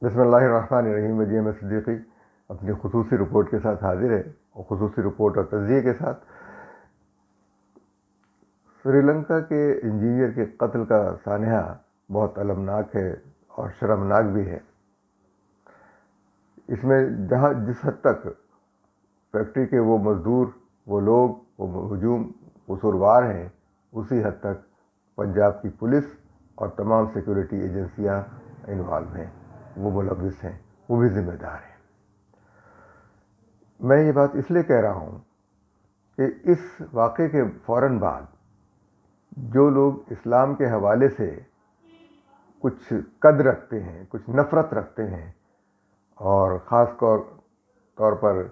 بسم اللہ الرحمن الرحیم. احمد صدیقی اپنی خصوصی رپورٹ کے ساتھ حاضر ہے، اور خصوصی رپورٹ اور تجزیے کے ساتھ. سری لنکا کے انجینئر کے قتل کا سانحہ بہت المناک ہے اور شرمناک بھی ہے. اس میں جس حد تک فیکٹری کے وہ مزدور، وہ لوگ، وہ ہجوم قصوروار ہیں، اسی حد تک پنجاب کی پولیس اور تمام سیکورٹی ایجنسیاں انوالو ہیں، وہ ملوث ہیں، وہ بھی ذمہ دار ہیں. میں یہ بات اس لیے کہہ رہا ہوں کہ اس واقعے کے فوراً بعد جو لوگ اسلام کے حوالے سے کچھ قد رکھتے ہیں، کچھ نفرت رکھتے ہیں، اور خاص طور پر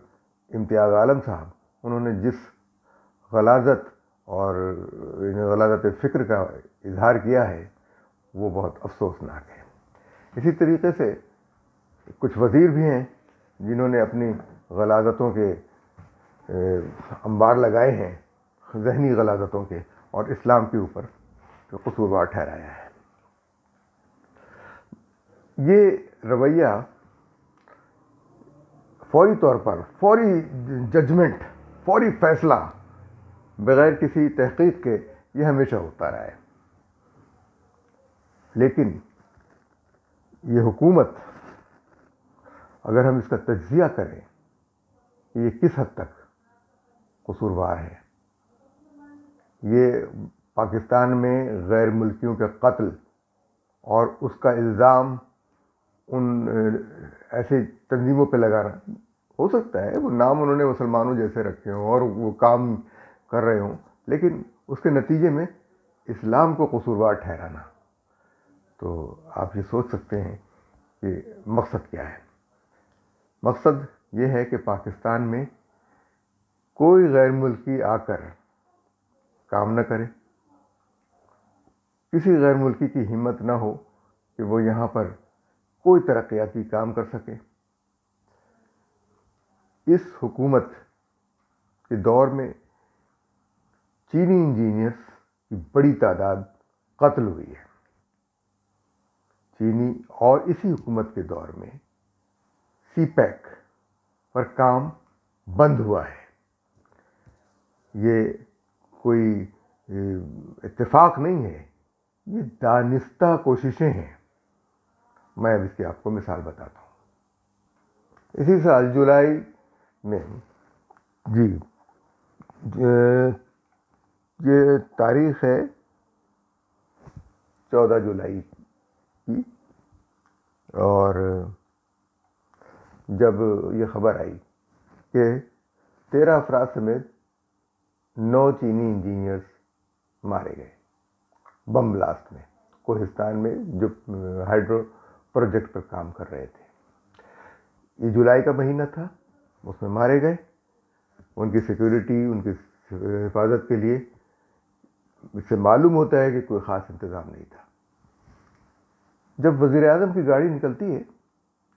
امتیاز عالم صاحب، انہوں نے جس غلاظت اور غلاظت فکر کا اظہار کیا ہے وہ بہت افسوسناک ہے. اسی طریقے سے کچھ وزیر بھی ہیں جنہوں نے اپنی غلاظتوں کے انبار لگائے ہیں، ذہنی غلاظتوں کے، اور اسلام کے اوپر قصوروار ٹھہرایا ہے. یہ رویہ فوری طور پر، فوری ججمنٹ، فوری فیصلہ، بغیر کسی تحقیق کے، یہ ہمیشہ ہوتا رہا ہے. لیکن یہ حکومت، اگر ہم اس کا تجزیہ کریں کہ یہ کس حد تک قصوروار ہے، یہ پاکستان میں غیر ملکیوں کے قتل اور اس کا الزام ان ایسے تنظیموں پہ لگانا، ہو سکتا ہے وہ نام انہوں نے مسلمانوں جیسے رکھے ہوں اور وہ کام کر رہے ہوں، لیکن اس کے نتیجے میں اسلام کو قصوروار ٹھہرانا، تو آپ یہ سوچ سکتے ہیں کہ مقصد کیا ہے. مقصد یہ ہے کہ پاکستان میں کوئی غیر ملکی آ کر کام نہ کرے، کسی غیر ملکی کی ہمت نہ ہو کہ وہ یہاں پر کوئی ترقیاتی کام کر سکے. اس حکومت کے دور میں چینی انجینئرز کی بڑی تعداد قتل ہوئی ہے. چینی، اور اسی حکومت کے دور میں سی پیک پر کام بند ہوا ہے. یہ کوئی اتفاق نہیں ہے، یہ دانستہ کوششیں ہیں. میں اب اس کی آپ کو مثال بتاتا ہوں. اسی سال جولائی میں، یہ تاریخ ہے 14 جولائی کی، اور جب یہ خبر آئی کہ 13 افراد سمیت 9 چینی انجینئرز مارے گئے بم بلاسٹ میں، کوہستان میں، جو ہائیڈرو پروجیکٹ پر کام کر رہے تھے. یہ جولائی کا مہینہ تھا، اس میں مارے گئے. ان کی سیکورٹی، ان کی حفاظت کے لیے اس سے معلوم ہوتا ہے کہ کوئی خاص انتظام نہیں تھا. جب وزیر اعظم کی گاڑی نکلتی ہے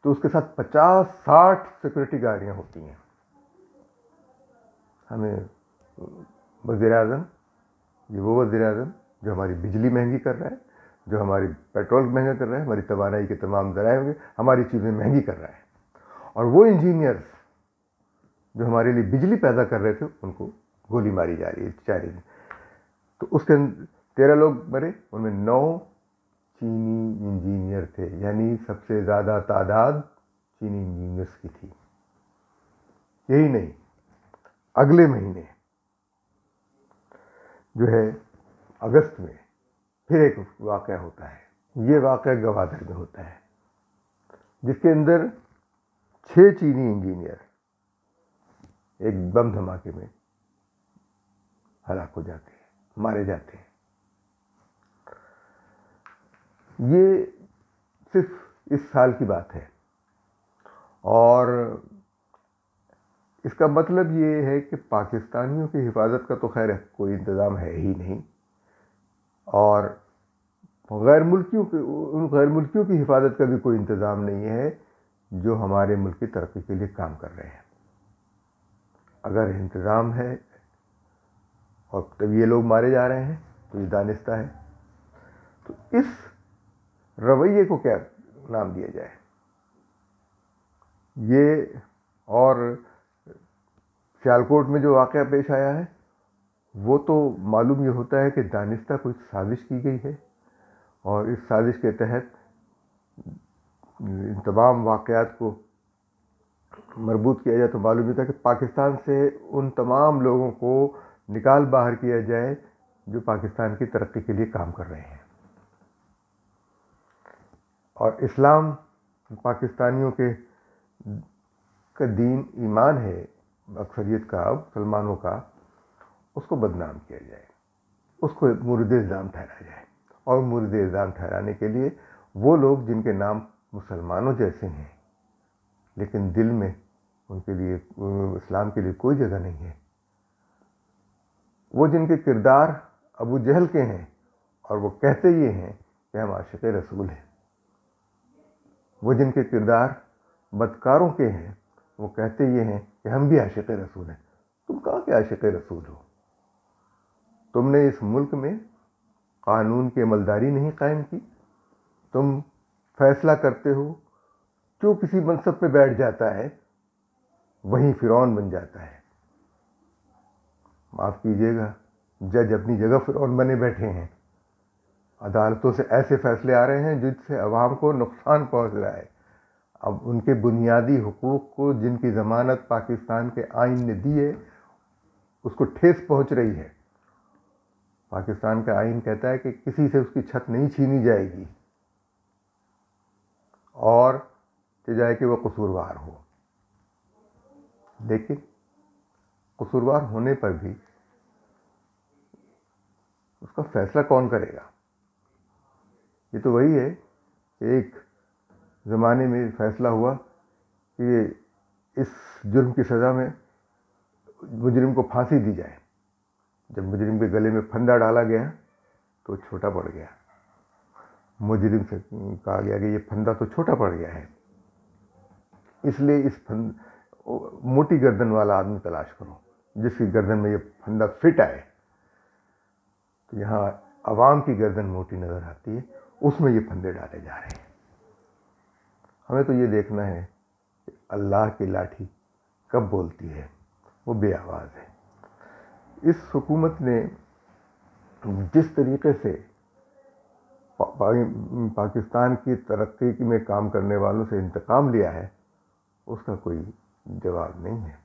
تو اس کے ساتھ 50-60 سیکورٹی گاڑیاں ہوتی ہیں. ہمیں وزیر اعظم، یہ وہ وزیر اعظم جو ہماری بجلی مہنگی کر رہا ہے، جو ہماری پیٹرول مہنگا کر رہا ہے، ہماری توانائی کے تمام ذرائع میں ہماری چیزیں مہنگی کر رہا ہے، اور وہ انجینئرز جو ہمارے لیے بجلی پیدا کر رہے تھے ان کو گولی ماری جا رہی ہے 4 دن. تو اس کے 13 لوگ مرے، ان میں 9 چینی انجینئر تھے، یعنی سب سے زیادہ تعداد چینی انجینئرز کی تھی. یہی نہیں، اگلے مہینے جو ہے اگست میں پھر ایک واقعہ ہوتا ہے. یہ واقعہ گوادر میں ہوتا ہے، جس کے اندر 6 چینی انجینئر ایک بم دھماکے میں ہلاک ہو جاتے ہیں، مارے جاتے ہیں. یہ صرف اس سال کی بات ہے، اور اس کا مطلب یہ ہے کہ پاکستانیوں کی حفاظت کا تو خیر کوئی انتظام ہے ہی نہیں، اور ان غیر ملکیوں کی حفاظت کا بھی کوئی انتظام نہیں ہے جو ہمارے ملک کی ترقی کے لیے کام کر رہے ہیں. اگر انتظام ہے اور تب یہ لوگ مارے جا رہے ہیں تو یہ دانستہ ہے. تو اس رویے کو کیا نام دیا جائے؟ یہ اور سیالکوٹ میں جو واقعہ پیش آیا ہے وہ تو معلوم یہ ہوتا ہے کہ دانستہ کوئی سازش کی گئی ہے، اور اس سازش کے تحت ان تمام واقعات کو مربوط کیا جائے تو معلوم ہوتا ہے کہ پاکستان سے ان تمام لوگوں کو نکال باہر کیا جائے جو پاکستان کی ترقی کے لیے کام کر رہے ہیں، اور اسلام پاکستانیوں کے کا دین ایمان ہے، اکثریت کا مسلمانوں کا، اس کو بدنام کیا جائے، اس کو مورد الزام ٹھہرایا جائے، اور مورد الزام ٹھہرانے کے لیے وہ لوگ جن کے نام مسلمانوں جیسے ہیں لیکن دل میں ان کے لیے اسلام کے لیے کوئی جگہ نہیں ہے، وہ جن کے کردار ابو جہل کے ہیں اور وہ کہتے یہ ہیں کہ ہم عاشق رسول ہیں، وہ جن کے کردار بدکاروں کے ہیں وہ کہتے یہ ہیں کہ ہم بھی عاشق رسول ہیں۔ تم کہاں کے عاشق رسول ہو؟ تم نے اس ملک میں قانون کی عملداری نہیں قائم کی، تم فیصلہ کرتے ہو، جو کسی منصب پہ بیٹھ جاتا ہے وہیں فرعون بن جاتا ہے۔ معاف کیجیے گا، جج اپنی جگہ فرعون بنے بیٹھے ہیں، عدالتوں سے ایسے فیصلے آ رہے ہیں جن سے عوام کو نقصان پہنچ رہا ہے۔ اب ان کے بنیادی حقوق کو جن کی ضمانت پاکستان کے آئین نے دی ہے اس کو ٹھیس پہنچ رہی ہے۔ پاکستان کا آئین کہتا ہے کہ کسی سے اس کی چھت نہیں چھینی جائے گی اور جائے کہ وہ قصوروار ہو، لیکن قصوروار ہونے پر بھی اس کا فیصلہ کون کرے گا؟ یہ تو وہی ہے کہ ایک زمانے میں فیصلہ ہوا کہ اس جرم کی سزا میں مجرم کو پھانسی دی جائے۔ جب مجرم کے گلے میں پھندا ڈالا گیا تو چھوٹا پڑ گیا، مجرم سے کہا گیا کہ یہ پھندا تو چھوٹا پڑ گیا ہے، اس لیے اس موٹی گردن والا آدمی تلاش کرو جس کی گردن میں یہ پھندا فٹ آئے۔ تو یہاں عوام کی گردن موٹی نظر آتی ہے، اس میں یہ پھندے ڈالے جا رہے ہیں۔ ہمیں تو یہ دیکھنا ہے کہ اللہ کی لاٹھی کب بولتی ہے، وہ بے آواز ہے۔ اس حکومت نے جس طریقے سے پاکستان کی ترقی میں کام کرنے والوں سے انتقام لیا ہے اس کا کوئی جواب نہیں ہے۔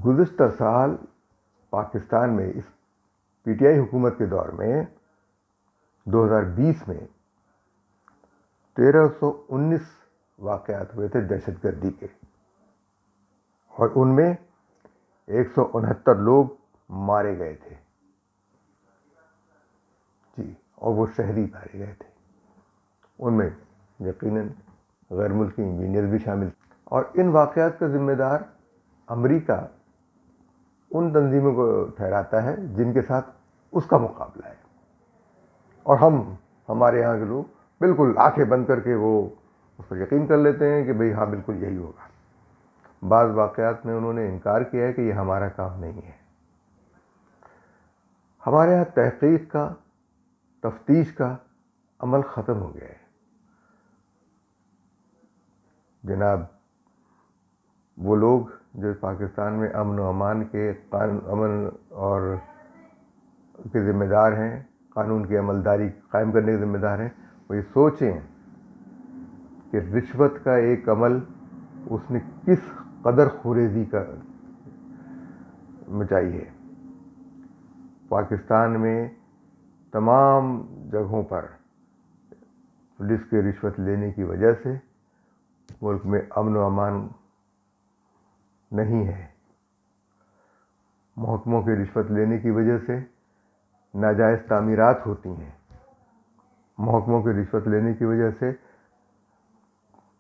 گزشتہ سال پاکستان میں اس پی ٹی آئی حکومت کے دور میں 2020 میں 1319 واقعات ہوئے تھے دہشت گردی کے، اور ان میں 169 لوگ مارے گئے تھے، جی، اور وہ شہری مارے گئے تھے، ان میں یقیناً غیر ملکی انجینئر بھی شامل تھے، اور ان واقعات کا ذمہ دار امریکہ ان تنظیموں کو ٹھہراتا ہے جن کے ساتھ اس کا مقابلہ ہے، اور ہمارے یہاں کے لوگ بالکل آنکھیں بند کر کے وہ اس پر یقین کر لیتے ہیں کہ بھئی ہاں بالکل یہی ہوگا۔ بعض واقعات میں انہوں نے انکار کیا ہے کہ یہ ہمارا کام نہیں ہے۔ ہمارے یہاں تحقیق کا، تفتیش کا عمل ختم ہو گیا ہے۔ جناب، وہ لوگ جو پاکستان میں امن و امان کے امن اور کے ذمہ دار ہیں، قانون کی عملداری قائم کرنے کے ذمہ دار ہیں، وہ یہ سوچیں کہ رشوت کا ایک عمل اس نے کس قدر خوریزی کا مچائی ہے۔ پاکستان میں تمام جگہوں پر پولیس کے رشوت لینے کی وجہ سے ملک میں امن و امان نہیں ہے۔ محکموں کی رشوت لینے کی وجہ سے ناجائز تعمیرات ہوتی ہیں، محکموں کی رشوت لینے کی وجہ سے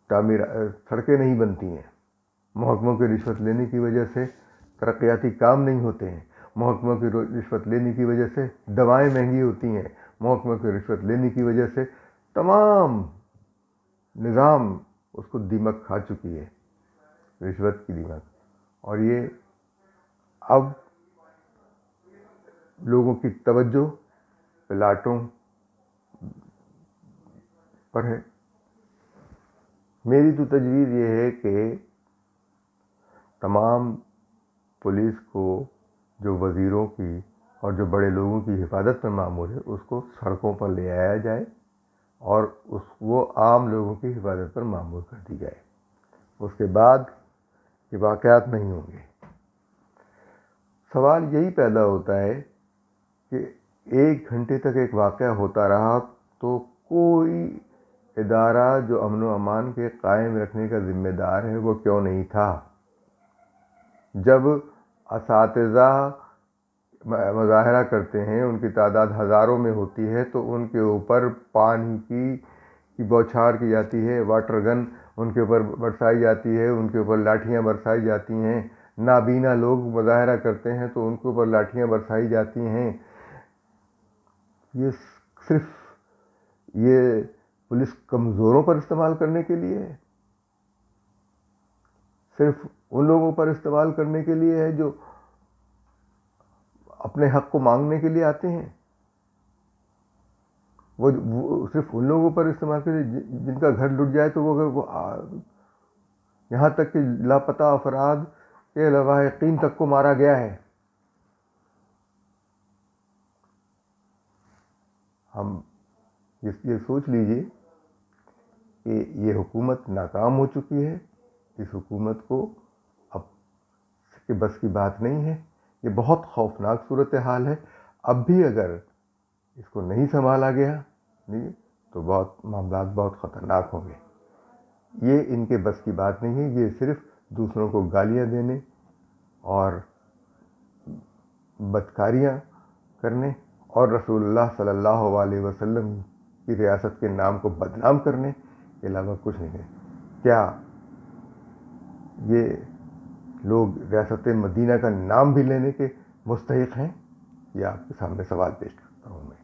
سڑکیں نہیں بنتی ہیں، محکموں کی رشوت لینے کی وجہ سے ترقیاتی کام نہیں ہوتے ہیں، محکموں کی رشوت لینے کی وجہ سے دوائیں مہنگی ہوتی ہیں، محکموں کی رشوت لینے کی وجہ سے تمام نظام اس کو دیمک کھا چکی ہے، رشوت کی دیمک۔ اور یہ اب لوگوں کی توجہ پلاٹوں پر ہے، میری تو تجویز یہ ہے کہ تمام پولیس کو جو وزیروں کی اور جو بڑے لوگوں کی حفاظت پر معمول ہے اس کو سڑکوں پر لے آیا جائے اور وہ عام لوگوں کی حفاظت پر معمول کر دی جائے. اس کے بعد یہ واقعات نہیں ہوں گے. سوال یہی پیدا ہوتا ہے کہ 1 گھنٹے تک ایک واقعہ ہوتا رہا تو کوئی ادارہ جو امن و امان کے قائم رکھنے کا ذمہ دار ہے وہ کیوں نہیں تھا؟ جب اساتذہ مظاہرہ کرتے ہیں، ان کی تعداد ہزاروں میں ہوتی ہے، تو ان کے اوپر پانی کی بوچھار کی جاتی ہے، واٹر گن ان کے اوپر برسائی جاتی ہے، ان کے اوپر لاٹھیاں برسائی جاتی ہیں. نابینا لوگ مظاہرہ کرتے ہیں تو ان کے اوپر لاٹھیاں برسائی جاتی ہیں. یہ صرف یہ پولیس کمزوروں پر استعمال کرنے کے لیے ہے، صرف ان لوگوں پر استعمال کرنے کے لیے ہے جو اپنے حق کو مانگنے کے لیے آتے ہیں. وہ صرف ان لوگوں پر استعمال کرے جن کا گھر لٹ جائے تو وہ یہاں تک کہ لاپتہ افراد کے لواحقین تک کو مارا گیا ہے. ہم یہ سوچ لیجئے کہ یہ حکومت ناکام ہو چکی ہے. اس حکومت کو اب کہ بس کی بات نہیں ہے. یہ بہت خوفناک صورتحال ہے. اب بھی اگر اس کو نہیں سنبھالا گیا تو معاملات بہت خطرناک ہوں گے. یہ ان کے بس کی بات نہیں ہے. یہ صرف دوسروں کو گالیاں دینے اور بدکاریاں کرنے اور رسول اللہ صلی اللہ علیہ وسلم کی ریاست کے نام کو بدنام کرنے کے علاوہ کچھ نہیں ہے. کیا یہ لوگ ریاست مدینہ کا نام بھی لینے کے مستحق ہیں؟ یہ آپ کے سامنے سوال پیش کرتا ہوں میں.